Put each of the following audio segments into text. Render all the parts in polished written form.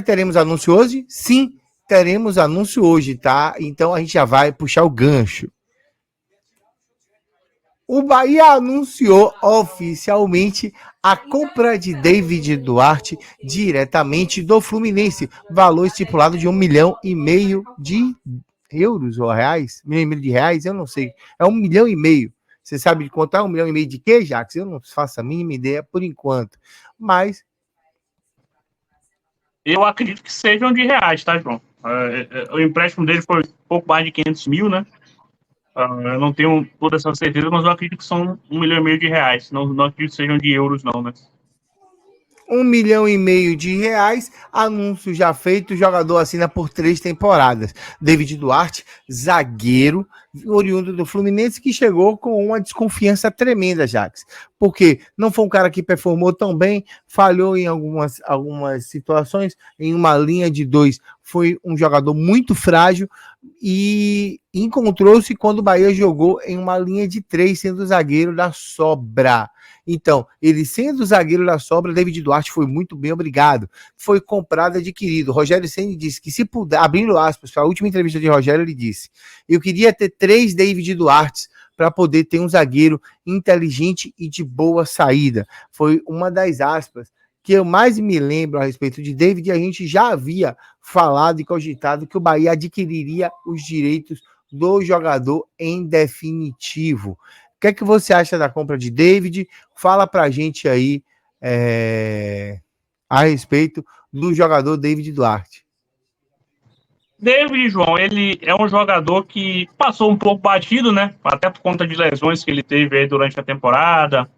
teremos anúncio hoje? Sim, teremos anúncio hoje, tá? Então a gente já vai puxar o gancho. O Bahia anunciou oficialmente a compra de David Duarte diretamente do Fluminense, valor estipulado de 1,5 milhão de euros ou reais? 1,5 milhão de reais? Eu não sei. É 1,5 milhão. Você sabe de quanto é 1,5 milhão de quê, Jax? Eu não faço a mínima ideia por enquanto. Mas eu acredito que sejam de reais, tá, João? O empréstimo dele foi um pouco mais de 500 mil, né? Eu não tenho toda essa certeza, mas eu acredito que são 1,5 milhão de reais. Não acredito que sejam de euros, não, né? 1,5 milhão de reais, anúncio já feito, o jogador assina por 3 temporadas. David Duarte, zagueiro, oriundo do Fluminense, que chegou com uma desconfiança tremenda, Jax. Porque não foi um cara que performou tão bem, falhou em algumas situações, em uma linha de 2, foi um jogador muito frágil e encontrou-se quando o Bahia jogou em uma linha de 3, sendo zagueiro da sobra. Então, ele sendo zagueiro da sobra, David Duarte foi muito bem, obrigado. Foi comprado, adquirido. Rogério Ceni disse que se puder, abrindo aspas, para a última entrevista de Rogério, ele disse: eu queria ter 3 David Duartes para poder ter um zagueiro inteligente e de boa saída. Foi uma das aspas que eu mais me lembro a respeito de David, e a gente já havia falado e cogitado que o Bahia adquiriria os direitos do jogador em definitivo. O que é que você acha da compra de David? Fala pra gente aí a respeito do jogador David Duarte. David, João, ele é um jogador que passou um pouco batido, né? Até por conta de lesões que ele teve aí durante a temporada.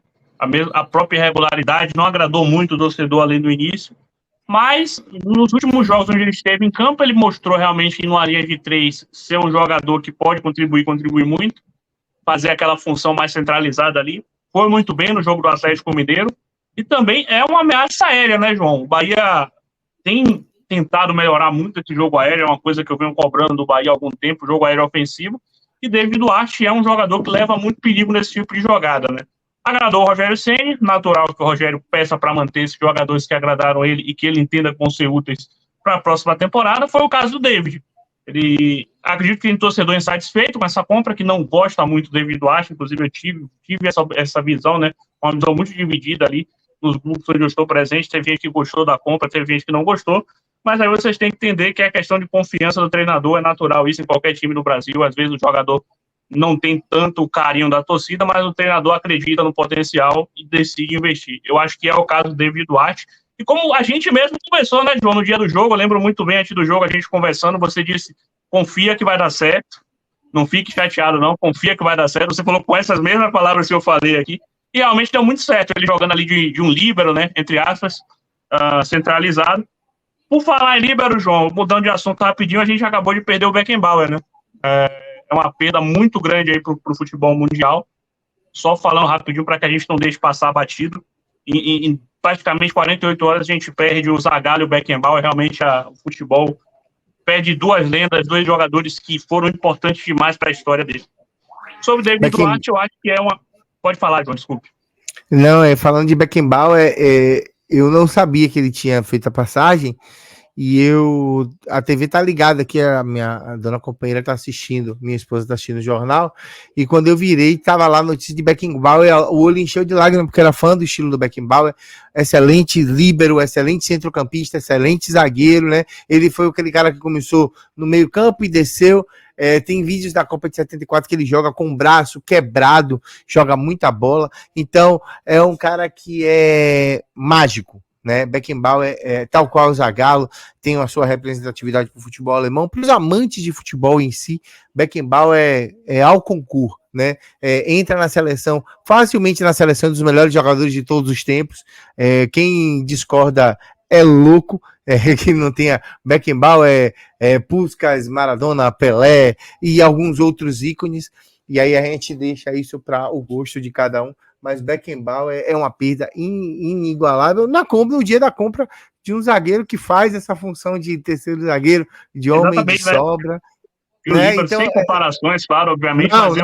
A própria irregularidade não agradou muito o torcedor ali no início. Mas nos últimos jogos onde ele esteve em campo, ele mostrou realmente que numa linha de 3 ser um jogador que pode contribuir muito, fazer aquela função mais centralizada ali. Foi muito bem no jogo do Atlético Mineiro. E também é uma ameaça aérea, né, João? O Bahia tem tentado melhorar muito esse jogo aéreo, é uma coisa que eu venho cobrando do Bahia há algum tempo, o jogo aéreo ofensivo. E David Duarte é um jogador que leva muito perigo nesse tipo de jogada, né? Agradou o Rogério Ceni, natural que o Rogério peça para manter esses jogadores que agradaram ele e que ele entenda que vão ser úteis para a próxima temporada. Foi o caso do David. Ele acredito que tem torcedor insatisfeito com essa compra, que não gosta muito do David Duarte, inclusive eu tive essa visão, né? Uma visão muito dividida ali nos grupos onde eu estou presente. Teve gente que gostou da compra, teve gente que não gostou, mas aí vocês têm que entender que é questão de confiança do treinador, é natural isso em qualquer time no Brasil. Às vezes o jogador não tem tanto o carinho da torcida, mas o treinador acredita no potencial e decide investir. Eu acho que é o caso do David Duarte. E como a gente mesmo conversou, né, João, no dia do jogo, eu lembro muito bem, antes do jogo, a gente conversando, você disse, confia que vai dar certo, não fique chateado não, confia que vai dar certo. Você falou com essas mesmas palavras que eu falei aqui, e realmente deu muito certo, ele jogando ali de um líbero, né, entre aspas, centralizado. Por falar em líbero, João, mudando de assunto rapidinho, a gente acabou de perder o Beckenbauer, né? É uma perda muito grande aí pro futebol mundial. Só falando rapidinho para que a gente não deixe passar batido. Em praticamente 48 horas a gente perde o Zagallo e o Beckenbauer. Realmente o futebol perde 2 lendas, 2 jogadores que foram importantes demais para a história dele. Sobre o David Duarte, eu acho que é uma... Pode falar, João, desculpe. Não, falando de Beckenbauer, eu não sabia que ele tinha feito a passagem. E a TV tá ligada aqui, a dona companheira tá assistindo, minha esposa tá assistindo o jornal, e quando eu virei, tava lá a notícia de Beckenbauer, o olho encheu de lágrimas, porque era fã do estilo do Beckenbauer, excelente líbero, excelente centrocampista, excelente zagueiro, né? Ele foi aquele cara que começou no meio campo e desceu. Tem vídeos da Copa de 74 que ele joga com o braço quebrado, joga muita bola, então é um cara que é mágico, né? Beckenbauer, tal qual o Zagallo, tem a sua representatividade para o futebol alemão. Para os amantes de futebol em si, Beckenbauer é ao concurso, né? Entra na seleção, facilmente na seleção dos melhores jogadores de todos os tempos. Quem discorda é louco, que não tenha Beckenbauer, Puskás, Maradona, Pelé e alguns outros ícones. E aí a gente deixa isso para o gosto de cada um. Mas Beckenbauer é uma perda inigualável no dia da compra de um zagueiro que faz essa função de terceiro zagueiro, de homem de sobra. Né? Então, sem comparações, claro, obviamente, mas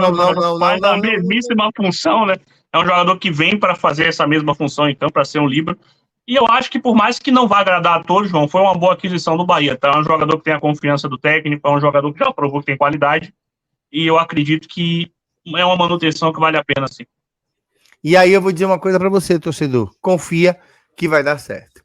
faz a mesmíssima função, né? É um jogador que vem para fazer essa mesma função, então, para ser um líbero. E eu acho que por mais que não vá agradar a todos, João, foi uma boa aquisição do Bahia, tá? É um jogador que tem a confiança do técnico, é um jogador que já provou que tem qualidade, e eu acredito que é uma manutenção que vale a pena, sim. E aí eu vou dizer uma coisa para você, torcedor. Confia que vai dar certo.